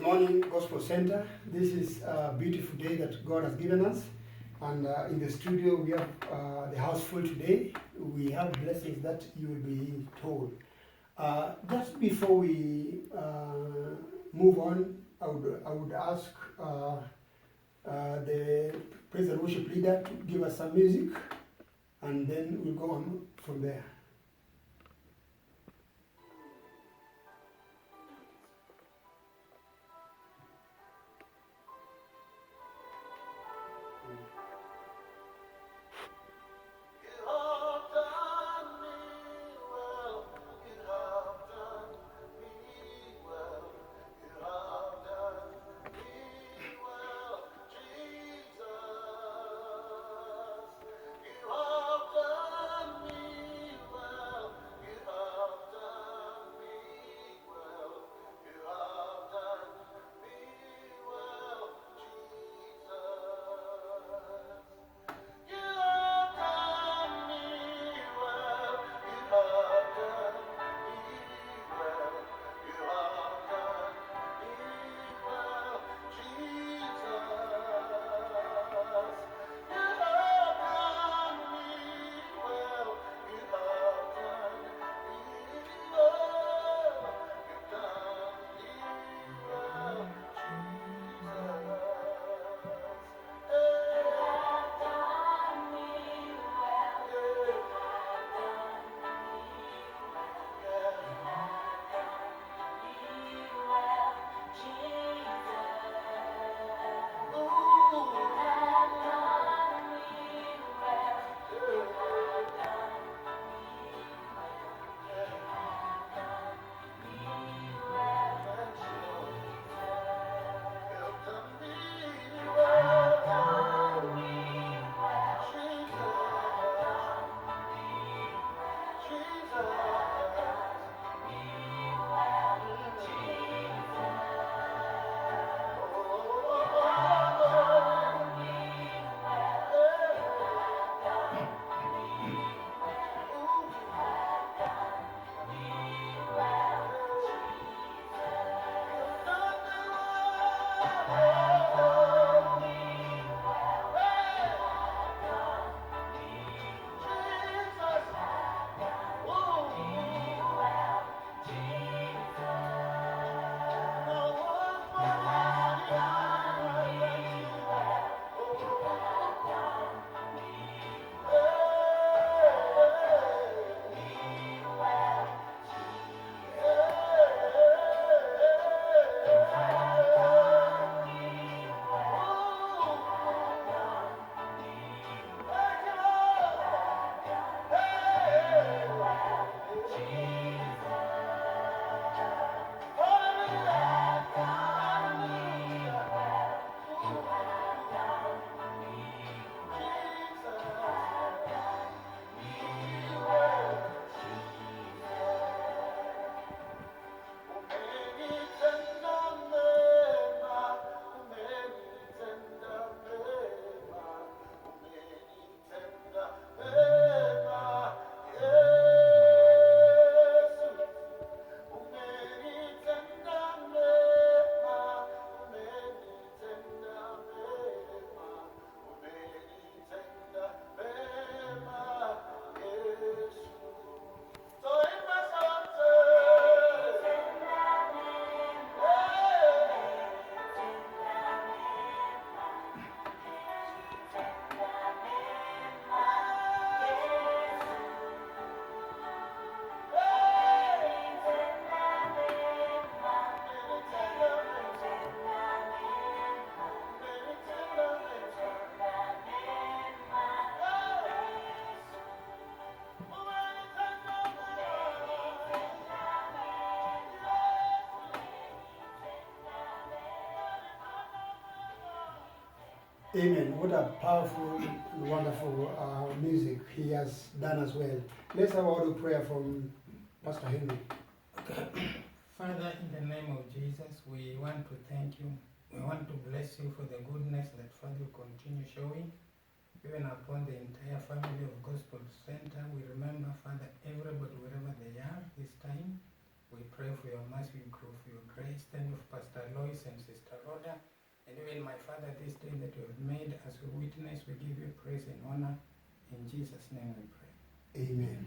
morning, Gospel Center. This is a beautiful day that God has given us. And in the studio, we have the house full today. We have blessings that you will be told. Just before we move on, I would ask the praise and worship leader to give us some music, and then we'll go on from there. Amen. What a powerful, wonderful music he has done as well. Let's have a word of prayer from Pastor Henry. Okay. Father, in the name of Jesus, we want to thank you. We want to bless you for the goodness that Father will continue showing, even upon the entire family of Gospel Center. We remember, Father, everybody wherever they are this time. We pray for your mercy, we pray for your grace. Thank you for Pastor Alloyce Alloyce and Sister Rhoda, and even my Father, this day that you have made as a witness, we give you praise and honor. In Jesus' name we pray. Amen.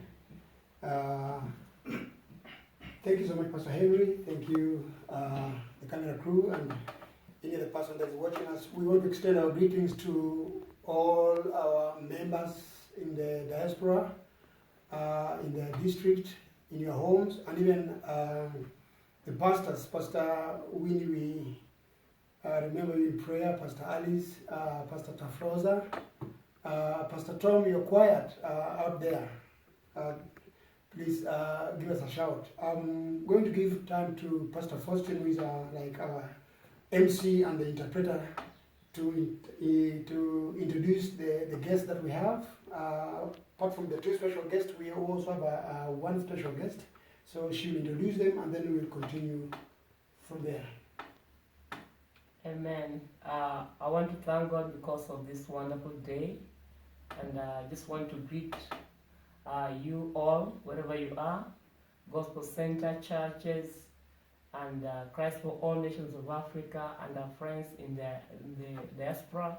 Thank you so much, Pastor Henry. Thank you, the camera crew, and any other person that is watching us. We want to extend our greetings to all our members in the diaspora, in the district, in your homes, and even the pastors. Pastor Winnie, we remember you in prayer. Pastor Alice, Pastor Tafroza, Pastor Tom, you're quiet out there. Please give us a shout. I'm going to give time to Pastor Phaustine, who is like our MC and the interpreter, to introduce the guests that we have. Apart from the two special guests, we also have one special guest. So she'll introduce them, and then we'll continue from there. Amen. I want to thank God because of this wonderful day, and I just want to greet you all, wherever you are, Gospel Center, churches, and Christ for all nations of Africa, and our friends in the diaspora.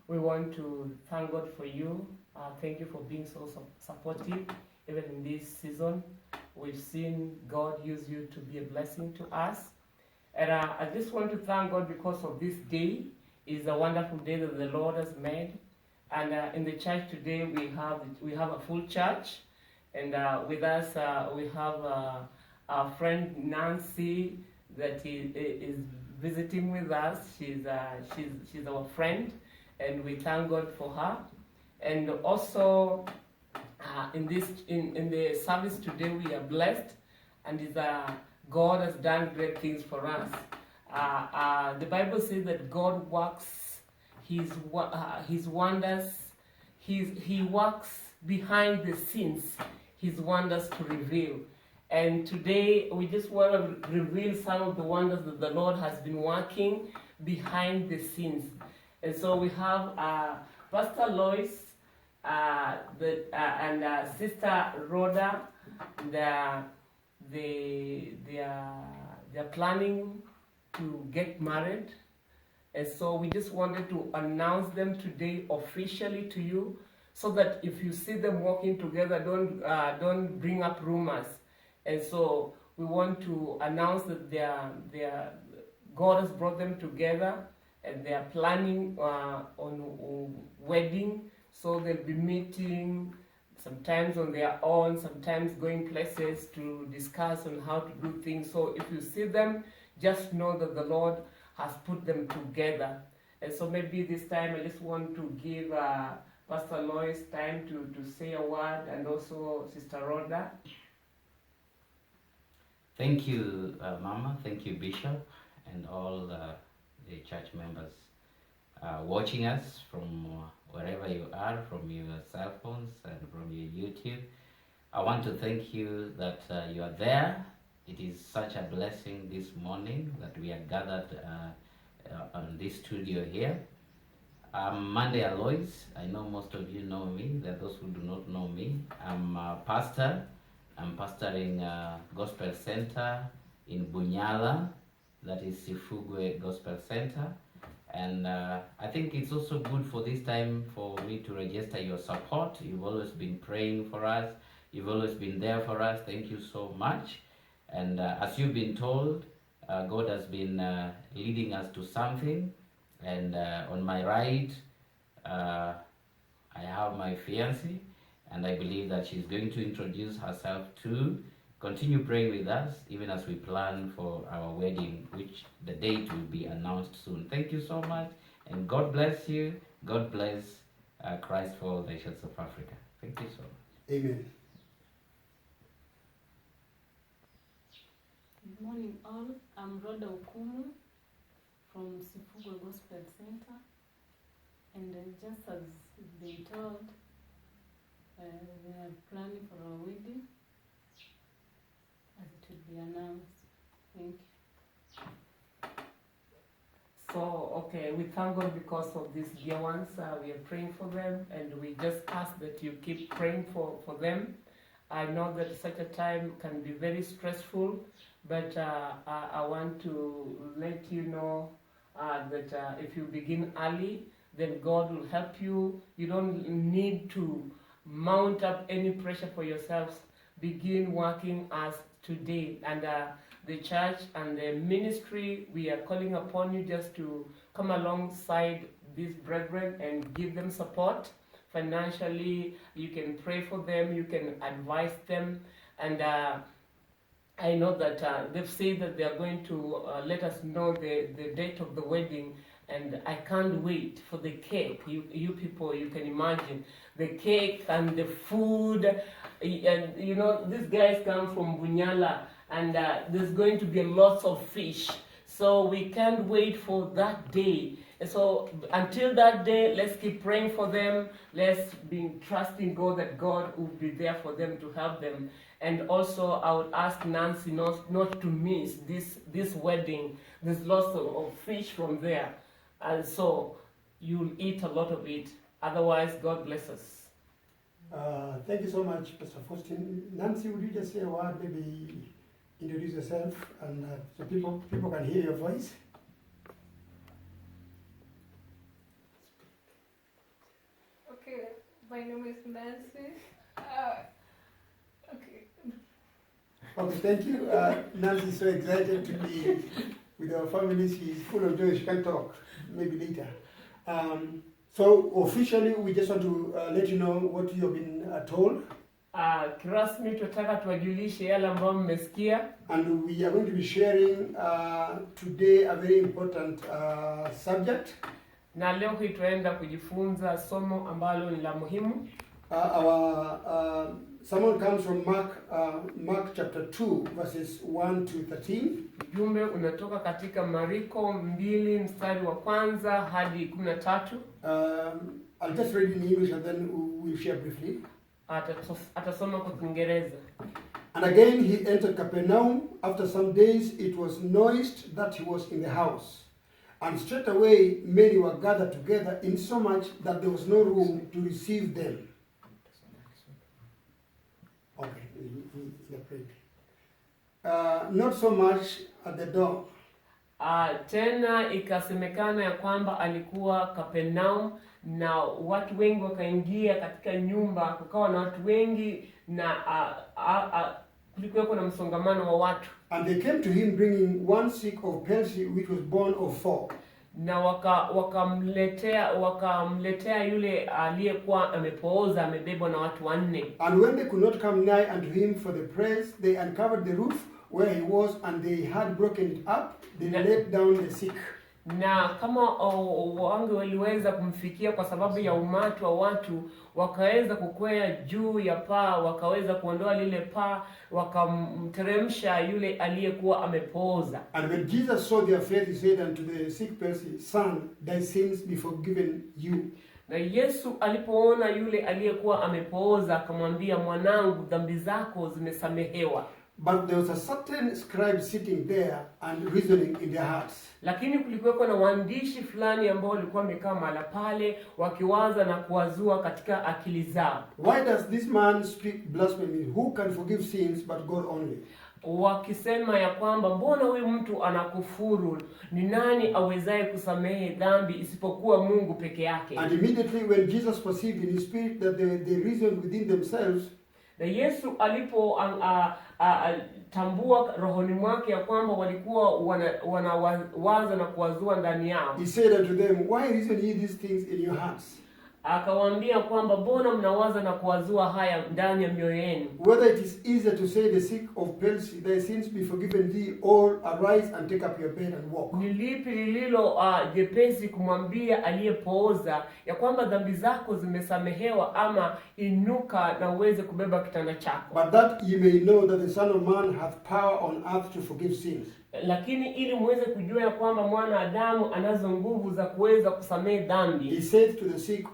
We want to thank God for you. Thank you for being so supportive, even in this season. We've seen God use you to be a blessing to us. And I just want to thank God because of this day. It's a wonderful day that the Lord has made. And in the church today, we have a full church. And with us, we have our friend Nancy that is visiting with us. She's our friend, and we thank God for her. And also, in the service today, we are blessed, and God has done great things for us. The Bible says that God works His wonders. He works behind the scenes, His wonders to reveal. And today we just want to reveal some of the wonders that the Lord has been working behind the scenes. And so we have Pastor Alloyce and Sister Rhoda. They're planning to get married. And so we just wanted to announce them today officially to you, so that if you see them walking together, don't bring up rumors. And so we want to announce that God has brought them together, and they are planning on wedding. So they'll be meeting sometimes on their own, sometimes going places to discuss on how to do things. So if you see them, just know that the Lord has put them together. And so maybe this time I just want to give Pastor Alloyce time to say a word, and also Sister Rhoda. Thank you, Mama. Thank you, Bishop, and all the church members watching us from wherever you are, from your cell phones and from your YouTube. I want to thank you that you are there. It is such a blessing this morning that we are gathered on this studio here. I'm Monday Alloyce. I know most of you know me. There are those who do not know me. I'm a pastor. I'm pastoring Gospel Center in Bunyala, that is Sifugwe Gospel Center. And I think it's also good for this time for me to register your support. You've always been praying for us. You've always been there for us. Thank you so much. And as you've been told, God has been leading us to something. And on my right, I have my fiancée, and I believe that she's going to introduce herself too. Continue praying with us even as we plan for our wedding, which the date will be announced soon. Thank you so much, and God bless you. God bless Christ for all nations of Africa. Thank you so much. Amen. Good morning all. I'm Rhoda Okumu from Sifugwe Gospel Center, and just as been told, we are planning for our wedding, as it will be announced. Thank you. So, okay, we thank God because of these dear ones. We are praying for them, and we just ask that you keep praying for them I know that such a time can be very stressful, but I want to let you know that if you begin early, then God will help you. You don't need to mount up any pressure for yourselves. Begin working as today. And the church and the ministry, we are calling upon you just to come alongside these brethren and give them support. Financially, you can pray for them, you can advise them, and I know that they've said that they are going to let us know the date of the wedding, and I can't wait for the cake. You people, you can imagine the cake and the food, and you know these guys come from Bunyala, and there's going to be lots of fish, so we can't wait for that day. And so until that day, let's keep praying for them. Let's be trusting God that God will be there for them to help them. And also, I would ask Nancy not to miss this wedding. There's lots of fish from there, and so you'll eat a lot of it. Otherwise, God bless us. Thank you so much, Pst Faustine. Nancy, would you just say a word, maybe introduce yourself, and so people can hear your voice? Okay, my name is Nancy. Okay, thank you. Nancy is so excited to be with our family. She's full of joy. She can talk, maybe later. So officially, we just want to let you know what you have been told. Kirasmi tunataka tuwajulishe yale ambayo mmesikia. And we are going to be sharing today a very important subject. Na leo hii tunaenda kujifunza somo ambalo ni la muhimu. Our sermon comes from Mark chapter 2 verses 1 to 13. Ujumbe unatoka katika Mariko 2 mstari wa kwanza hadi 13. I'll just read in English and then we'll share briefly. Atasoma kwa Kiingereza. And again he entered Capernaum. After some days it was noised that he was in the house. And straight away many were gathered together, insomuch that there was no room to receive them. Okay, not so much at the door. Tena ikasemekana ya kwamba alikuwa Capernaum, na watu wengi wakaingia katika nyumba, kukawa na watu wengi, na kulikuwa na msongamano wa watu. And they came to him bringing one sick of palsy, which was born of 4. Na wakamletea yule aliyekuwa amepooza, amebebwa na watu 4. And when they could not come nigh unto him for the prayers, they uncovered the roof where he was, and they had broken it up. They laid down the sick. Na kama wange waliweza kumfikia kwa sababu ya umati wa watu, wakaweza kukwea juu ya paa, wakaweza kuondoa lile paa, wakamteremsha yule aliyekuwa amepooza. And when Jesus saw their faith, he said unto the sick person, Son, thy sins be forgiven you. Na Yesu alipoona yule aliyekuwa amepooza, akamwambia, mwanangu, dhambi zako zimesamehewa. But there was a certain scribe sitting there and reasoning in their hearts. Lakini kulikuwa na waandishi fulani ambao walikuwa wamekaa mahali pale wakiwaza na kuwazua katika akili zao. Why does this man speak blasphemy? Who can forgive sins but God only? Wakisema ya kwamba mbona huyu mtu anakufuru? Ni nani awezaye kusamehe dhambi isipokuwa Mungu peke yake? And immediately when Jesus perceived in his spirit that they reasoned within themselves, na Yesu alipo tambua rohoni mwake ya kwamba walikuwa wanawaza na kuwazua ndani yao, he said unto them, Why reason ye these things in your hearts? Akawaambia kwamba mbona mnawaza na kuwazua haya ndani ya mioyo yenu? Whether it is easier to say the sick of palsy, thy sins be forgiven thee, or arise and take up your bed and walk. Ni lipi lililo jepesi kumwambia aliyepooza ya kwamba dhambi zako zimesamehewa, ama inuka na uweze kubeba kitanda chako? But that ye may know that the Son of Man hath power on earth to forgive sins. Lakini ili muweze kujua ya kwamba mwana Adamu anazo nguvu za kuweza kusamehe dhambi. He said to the sick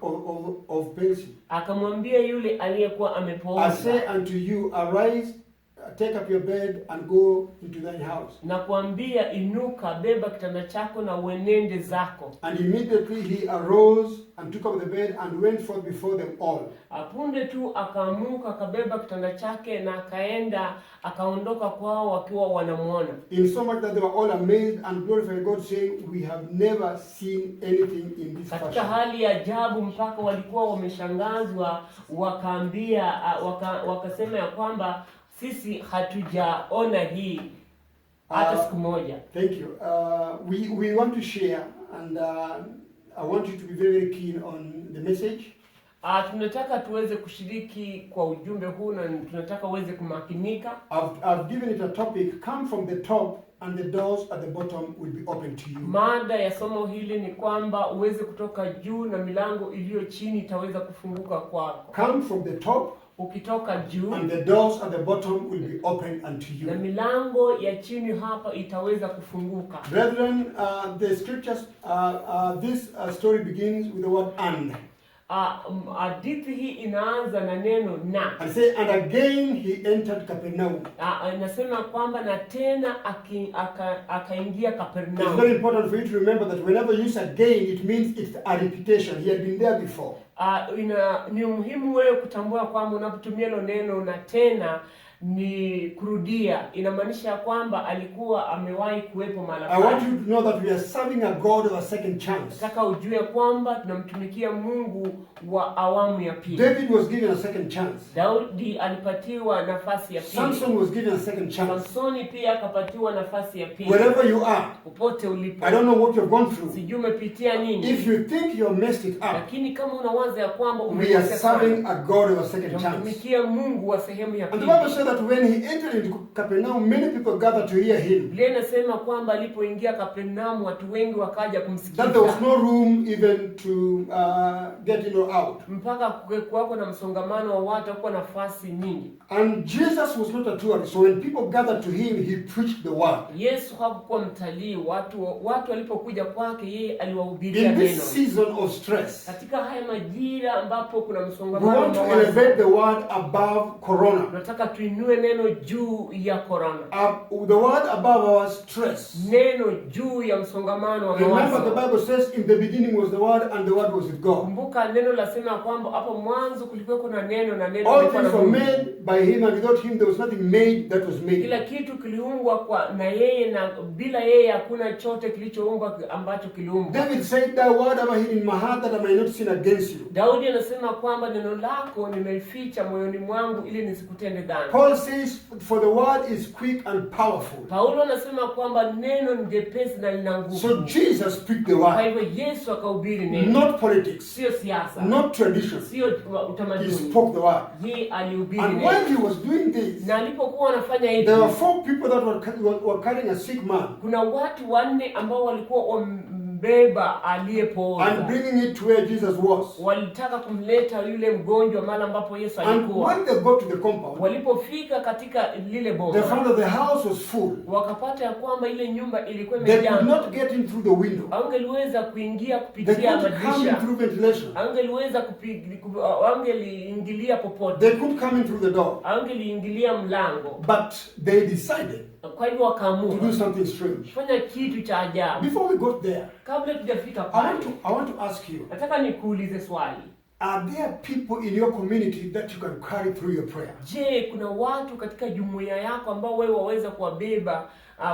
of palsy, akamwambia yule aliyekuwa amepooza, I say unto you, arise, take up your bed and go into thine house. Na kuambia inuka, beba kitanda chako na uenende zako. And immediately he arose and took up the bed and went forth before them all. Apunde tu akaamuka, akabeba kitanda chake na akaenda, akaondoka kwao wakiwa wanamuona. In so much that they were all amazed and glorified God, saying, we have never seen anything in this Katika fashion. hali ya ajabu mpaka walikuwa wameshangazwa, wakaambia wakasema ya kwamba sisi hatujaona hii hata siku moja. Thank you. We want to share, and I want you to be very, very keen on the message. Tunataka tuweze kushiriki kwa ujumbe huu na tunataka uweze kumakinika. I've given it a topic, come from the top and the doors at the bottom will be open to you. Mada ya somo hili ni kwamba uweze kutoka juu na milango iliyo chini itaweza kufunguka kwako. Come from the top, ukitoka juu, and the doors at the bottom will be open unto na you. milango ya chini hapa itaweza kufunguka. Brethren, the scriptures, this story begins with the word and. Hadithi hii inaanza na neno na. And say, and again he entered Capernaum. Inasema kwamba na tena akaingia It's Kapernaum. very important for you to remember that whenever you use again, it means it's a repetition. He had been there before. Ni muhimu wewe kutambua kwamba unapotumia hilo neno na tena ni kurudia, inamaanisha kwamba alikuwa amewahi kuwepo mahali. I want you to know that we are serving a God of a second chance. Nataka ujue kwamba tunamtumikia Mungu wa awamu ya pili. David was given a second chance. Daudi alipatiwa nafasi ya pili. Samson was given a second chance. Samsoni pia akapatiwa nafasi ya pili. Wherever you are, popote ulipo. I don't know what you've gone through. Sijui umepitia nini. If you think you messed it up, lakini kama unawaza ya kwamba we are serving a God of a second chance. Tunamtumikia Mungu wa sehemu ya And pili. the Bible said that when he entered into Capernaum, many people gathered to hear him. Biblia inasema kwamba alipoingia Kapernaum watu wengi wakaja kumsikiza. That there was no room even to get in or out. Mpaka kuwako na msongamano wa watu, hakuwa nafasi nyingi. And Jesus was not a tourist. So when people gathered to him, he preached the word. Yesu hakuwa mtalii. Watu walipokuja kwake yeye aliwahubiria In neno. this season of stress, Katika haya majira ambapo kuna we msongamano want to wa mawazo, elevate the word above corona. tunataka tuinue neno juu ya corona. The word above our stress. Neno juu ya msongamano wa Remember, mawazo. the Bible says, in the beginning was the word, and the word was with God. Kumbuka neno lasema kwamba hapo mwanzo kulikuwa kuna neno na neno All lilikuwa na things were Mungu. made by him, and without him there was nothing made that was made. Kila kitu kiliumbwa na yeye, na bila yeye hakuna chote kilichoumbwa ambacho kiliumbwa. David said, thy word have I hid in my heart that I may not sin against you. Daudi anasema kwamba neno lako nimeificha moyoni mwangu ili nisikutende dhambi. Paul says, for the word is quick and powerful. Paulo anasema kwamba neno ni jepesi na lina nguvu. So Jesus speak the Kwa word. hivyo Yesu akahubiri neno. Not politics, Sio siasa. not tradition. Sio He utamaduni. spoke the word. Yeye alihubiri And neno. when he was doing this, Na alipokuwa anafanya hivi, there were 4 people that were carrying a sick man kuna watu 4 ambao walikuwa wambeba aliyepooza. and bringing it to where Jesus was. Walitaka kumleta yule mgonjwa mahali ambapo Yesu And alikuwa. when they got to the compound, Walipofika katika lile they boma, found that the house was full. wakapata ya kwamba ile nyumba ilikuwa They imejaa. could not get in through the window. Angeliweza kuingia They kupitia couldn't come in madirisha. through ventilation. Angeliingilia popote. They couldn't come in through the door. Angeliingilia mlango. But they decided Kwa hivyo wakaamua to do something strange. kufanya kitu cha ajabu. Before we got there, Kabla tujafika I pale, want to ask you, nataka nikuulize swali. are there people in your community that you can carry through your prayer? Je, kuna watu katika jumuiya yako ambao wewe waweza kuwabeba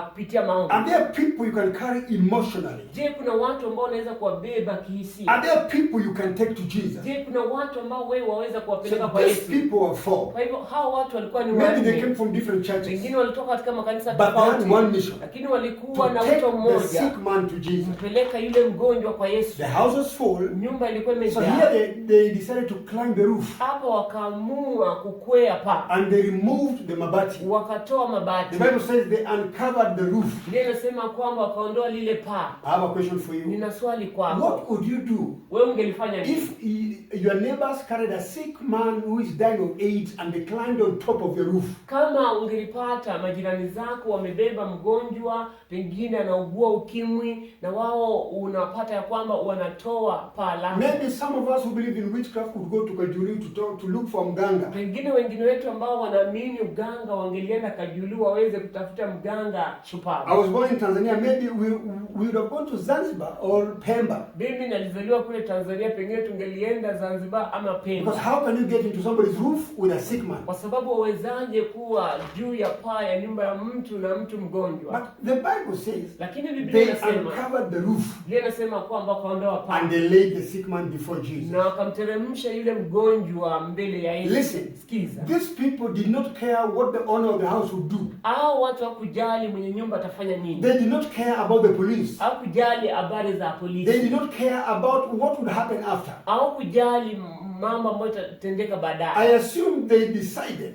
kupitia maombi? Are there people you can carry emotionally? Je, kuna watu ambao unaweza kuwabeba kihisia? Are there people you can take to Jesus? Je, kuna watu ambao wewe waweza kuwapeleka So kwa these Yesu? people are 4. Kwa hivyo hao watu walikuwa ni Maybe they came wanne. from different churches, Wengine walitoka katika makanisa but they had tofauti, one mission: lakini walikuwa to na take wito the mmoja, sick man to Jesus. kumpeleka yule mgonjwa kwa Yesu. The house was full, Nyumba ilikuwa so imejaa. here they decided to climb the roof, Hapo wakaamua kukwea paa, and they removed the mabati. wakatoa mabati. The Bible says they uncovered covered the roof. Biblia inasema kwamba wakaondoa lile paa. I have a question for you. Nina swali kwako. What would you do Wewe ungelifanya nini? if your neighbors carried a sick man who is dying of AIDS and they climbed on top of your roof? Kama ungelipata majirani zako wamebeba mgonjwa, pengine anaugua ukimwi, na wao unapata ya kwamba wanatoa paa lake. Maybe some of us who believe in witchcraft would go to Kajuli to look for mganga. Pengine wengine wetu ambao wanaamini uganga wangelienda Kajuli waweze kutafuta mganga shupavu. I was born in Tanzania. Maybe we would have gone to Zanzibar or Pemba. Mimi nalizaliwa kule Tanzania, pengine tungelienda Zanzibar ama Pemba. Because how can you get into somebody's roof with a sick man? Kwa sababu wawezaje kuwa juu ya paa ya nyumba ya mtu na mtu mgonjwa? But the Bible says Lakini Biblia they inasema, uncovered the roof Biblia inasema kwamba wakaondoa paa and they laid the sick man before Jesus. na wakamteremsha yule mgonjwa mbele ya Yesu. Listen, Sikiza. these people did not care what the owner of the house would do. Hao watu hakujali mwenye nyumba atafanya nini. They did not care about the police. Hakujali habari za They polisi. did not care about what would happen after. Hawakujali mambo ambayo yatatendeka I baadaye. assume they decided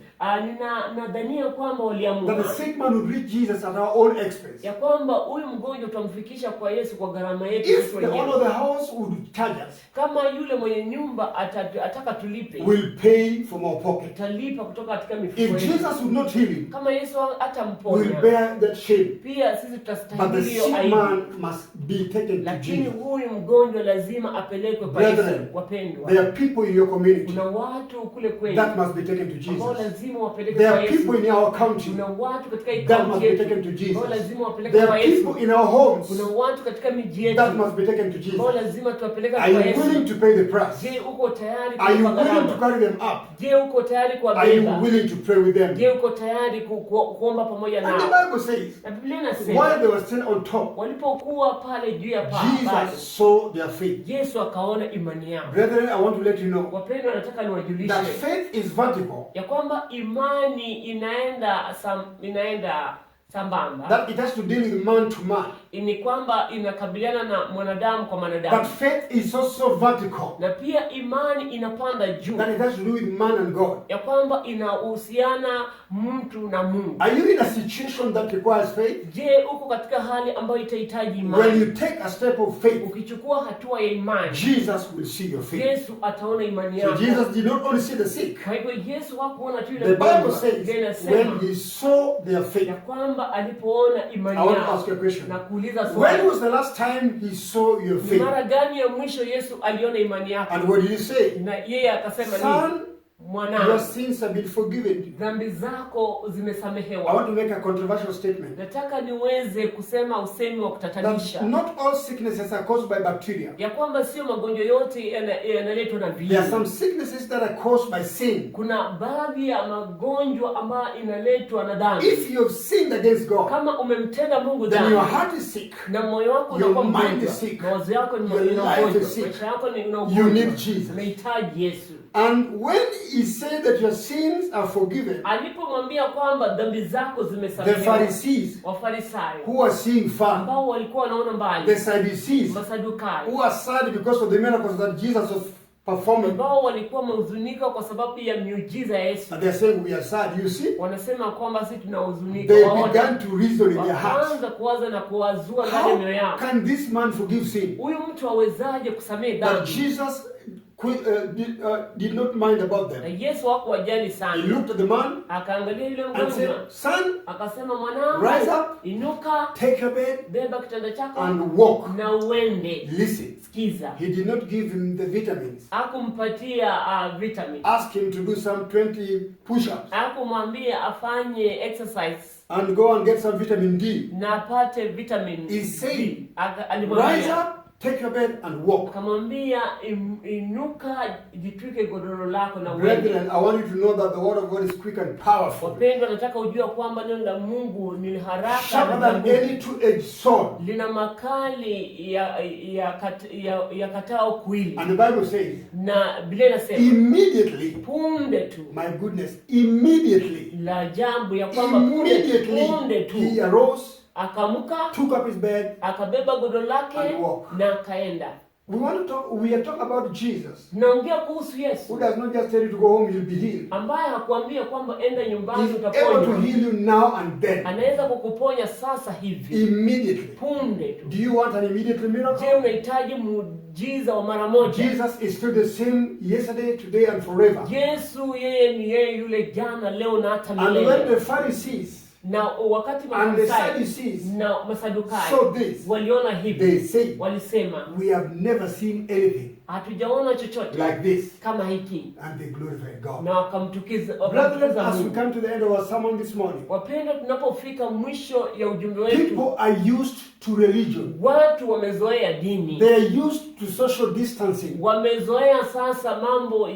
Nadhania kwamba that waliamua the sick man would reach Jesus at our own expense. ya kwamba huyu mgonjwa tutamfikisha kwa Yesu kwa gharama yetu If sisi the owner wenyewe. of the house would charge us, Kama yule mwenye nyumba ataka tulipe, we'll pay from our pocket. tutalipa kutoka katika If mifuko yetu. Jesus would not heal him, Kama Yesu we'll atamponya, bear that shame. pia sisi But the tutastahili hiyo sick aibu. man must be taken to Lakini Jesus. huyu mgonjwa lazima apelekwe kwa Yesu. Brethren, Wapendwa, there are people in your community kuna watu kule kwenu that must be taken to ambao Jesus. lazima wapelekwe There kwa are Yesu. people in our country Kuna watu katika hii that must kaunti be taken yetu to Jesus. ambao lazima wapelekwe There kwa are Yesu. people in our homes Kuna watu katika miji yetu that must be taken to ambao Jesus. lazima tuwapeleke Are kwa you Yesu. willing to pay the price? Je, uko tayari Are you kulipa willing to gharama? carry them up? Je, uko tayari Are you kuwabeba? willing to pray with them? Je, uko tayari kuomba pamoja And the nao? Bible says, Na Biblia while inasema they were still on top, walipokuwa pale juu ya paa bado, Jesus saw their faith. Yesu akaona imani yao. Brethren, I want to let you know Wapendwa, nataka that niwajulishe faith is vertical, ya kwamba imani inaenda sambamba, that it has to deal with man to man. ni kwamba inakabiliana na mwanadamu kwa But mwanadamu, faith is also vertical, na pia imani inapanda juu, that it has to do with man and God. ya kwamba inahusiana mtu na Mungu. Are you in a situation that requires faith? Je, uko katika hali ambayo itahitaji When imani? you take a step of faith, Ukichukua hatua ya imani, Jesus will see your faith. Yesu ataona imani So yako. Jesus did not only see the sick. Kwa hivyo Yesu hakuona tu The ile Bible mgonjwa. says Biblia when inasema he saw their faith. ya kwamba alipoona imani I want to yao. ask you a question. Na kuuliza When swali, was the last time he saw your ni faith? mara gani ya mwisho Yesu aliona imani yako? And what did he say? Na yeye akasema nini? Son, your Mwanangu, sins have been forgiven. dhambi zako I zimesamehewa. want to make a controversial statement. Nataka niweze kusema usemi wa That kutatanisha, not all sicknesses are caused by bacteria. ya kwamba sio magonjwa yote yanaletwa na There are some viini. sicknesses that are caused by sin. Kuna baadhi ya magonjwa ambayo inaletwa na dhambi. If you have sinned against God, Kama umemtenda Mungu then your dhambi heart is sick. na moyo wako Your unakuwa mind mgonjwa, is sick. mawazo yako ni Your life ugonjwa, is sick. maisha yako ni una You ugonjwa, need Jesus. unahitaji Yesu. And when he said that your sins are forgiven, Alipomwambia kwamba dhambi zako the zimesamehewa, Pharisees Wafarisayo who are seeing far, ambao walikuwa wanaona the mbali, Sadducees Masadukayo who are sad because of the miracles that Jesus was performing, ambao walikuwa wamehuzunika kwa sababu ya miujiza ya Yesu, and they're saying we are sad. You see, wanasema kwamba sisi tunahuzunika. they Waona, began to reason in their hearts. wakaanza kuwaza na kuwazua ndani ya mioyo How yao, can this man forgive sin? huyu mtu awezaje kusamehe But dhambi? Jesus did not mind about Na them. Yesu hakuwajali He sana, looked at the man akaangalia yule and said, mgonjwa son, akasema, mwanangu, rise up, inuka, take your bed beba kitanda chako and walk. na uende. Listen, Sikiza, he did not give him the vitamins. hakumpatia vitamin, Ask him to do some 20 push-ups hakumwambia afanye exercise and go and get some vitamin D. na apate vitamin He said, D. Rise Alimwambia, up, take your bed and walk. akamwambia inuka, jitwike godoro lako na uende. Brethren, I want you to know that the word of God is quick and powerful. Wapendwa, nataka ujua kwamba neno la Mungu ni haraka Sharper na than nguvu. any two-edged sword. Lina makali ya katao kuwili. And the Bible says, Na Biblia inasema immediately, punde tu, my goodness, immediately, la jambo ya kwamba punde tu he arose, akaamka, took up his bed, akabeba godoro lake And walk. na akaenda. We are talking about Jesus, Naongea kuhusu who Yesu does not just tell you to go home, you'll be healed. ambaye hakuambia kwamba enda nyumbani He's able to utaponywa. heal you now and then, Anaweza kukuponya sasa hivi, immediately. punde tu. Do you want an immediate Je, miracle? unahitaji muujiza wa mara moja? Jesus is still the same yesterday, today, and forever. Yesu yeye ni yeye yule jana, leo na hata And when milele. the Pharisees Na wakati and the Mafarisayo Sadducees na Masadukayo saw this, waliona they hivi, say, walisema we have never seen anything hatujaona chochote like this, kama hiki, and they glorified God. na wakamtukiza Brethren, as we Mungu. come to the end of our sermon this morning, Wapendwa, tunapofika mwisho ya ujumbe wetu, people are used to religion. watu wamezoea dini, They are used to social distancing. wamezoea sasa mambo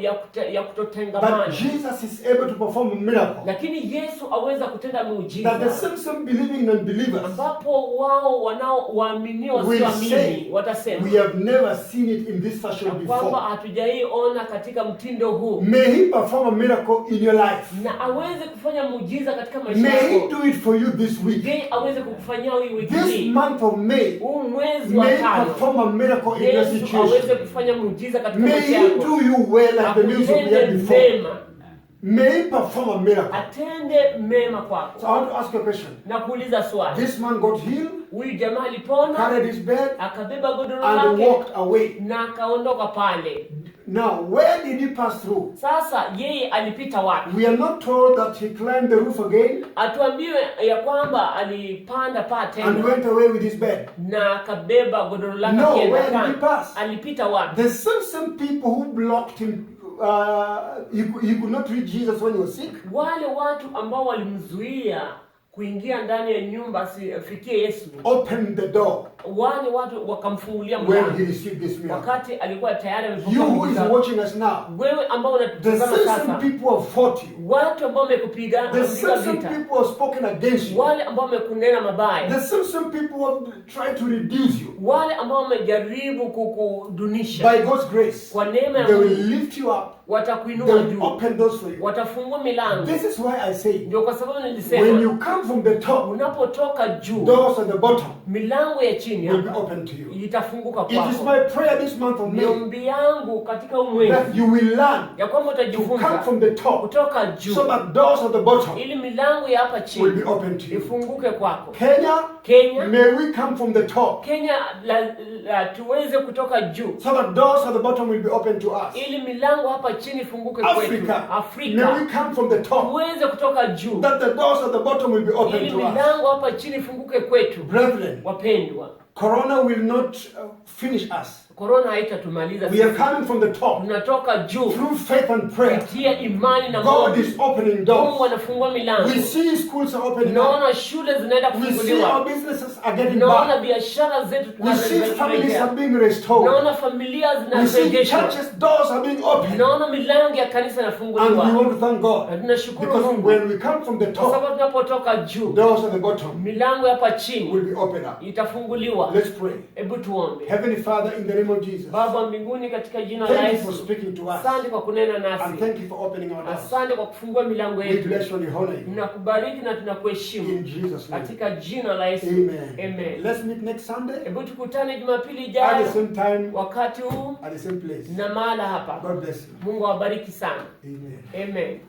ya kutotengamana, But Jesus is able to perform a miracle lakini Yesu aweza kutenda that the muujiza simply believing unbelievers ambapo wao wanaowaamini will say, wasioamini watasema we have never seen it in this fashion kwamba before. hatujaiona katika mtindo huu. May He perform a miracle in your life. Na aweze kufanya muujiza katika maisha May He yako. do it for you this week. Je, aweze kukufanyia hii wiki This hii, month of May, huu mwezi wa may He tano, perform a miracle in your Yesu aweze situation. kufanya muujiza katika May maisha He yako. do you well like the news we Akutende had before. mema, May He perform a miracle. atende mema kwako. So I want to ask you a question. Na kuuliza swali, This man got healed, huyu jamaa alipona, carried his bed, akabeba godoro and lake walked away. na akaondoka pale. Now, where did he pass through? Sasa yeye alipita wapi? We are not told that he climbed the roof again Atuambiwe ya kwamba alipanda paa and tena went away with his bed. na akabeba godoro lake No, akienda where did he kando. pass? Alipita wapi? The same people who blocked him, he could not reach Jesus when he was sick. Wale watu ambao walimzuia kuingia ndani ya nyumba asifikie Yesu, Opened the door wale watu wakamfungulia when he mlango received this miracle. wakati alikuwa tayari You amepokea who is muujiza. watching us now, Wewe ambao the unatutazama same sasa, people have fought you. watu ambao wamekupiga The vita, same people have spoken against you. wale ambao wamekunena mabaya, The same people have tried to reduce you. wale ambao wamejaribu kukudunisha, By God's grace, kwa neema ya they will Mungu lift you up. They watakuinua will juu, open doors for you. watafungua milango. This is why I say, Ndio kwa sababu when nilisema you come from the top, unapotoka juu, doors at the bottom milango ya chini will be hapa open to you. itafunguka It is kwako. my prayer this month of May Niombi yangu katika huu that mwezi you will learn ya kwamba to come utajifunza from the top kutoka juu, so that doors at the bottom ili milango ya hapa will chini be open to you. ifunguke kwako. Kenya, Kenya, may we come from the top Kenya tuweze kutoka juu so that doors at the bottom will be open to us. ili milango hapa chini ifunguke kwetu. Africa, may Afrika we come from the top tuweze kutoka juu that the doors at the bottom will be open ili to us. milango hapa chini ifunguke kwetu. Brethren, Wapendwa, Corona will not finish us. korona haitatumaliza We are sisi. coming from the top Tunatoka juu through faith and prayer. kupitia imani na God maombi. is opening Mungu doors. anafungua milango. We see schools are opening up. Naona shule zinaenda We see our kufunguliwa. businesses are getting Naona back. biashara zetu We see families are tunarejea. being restored. Naona familia We see zinarejeshwa. churches' doors are being opened. Naona milango ya kanisa And we inafunguliwa. want to thank God. Na tunashukuru Because Mungu when we come from the kwa top, sababu tunapotoka juu, doors at the bottom milango ya hapa will chini be opened up. itafunguliwa. Let's pray. Hebu tuombe. Heavenly Father, in the name of Jesus, Baba mbinguni, katika jina la thank you for Yesu, speaking to us. asante kwa kunena And nasi, thank you for opening our doors. asante kwa kufungua milango We yetu. bless you and we honor you. Tunakubariki na tunakuheshimu In Jesus' name. katika jina la Yesu. Amen. Amen. Let's meet next Sunday Hebu tukutane Jumapili at ijayo the same time, wakati huu at the same place. na mahala hapa. God bless you. Mungu awabariki sana. Amen. Amen.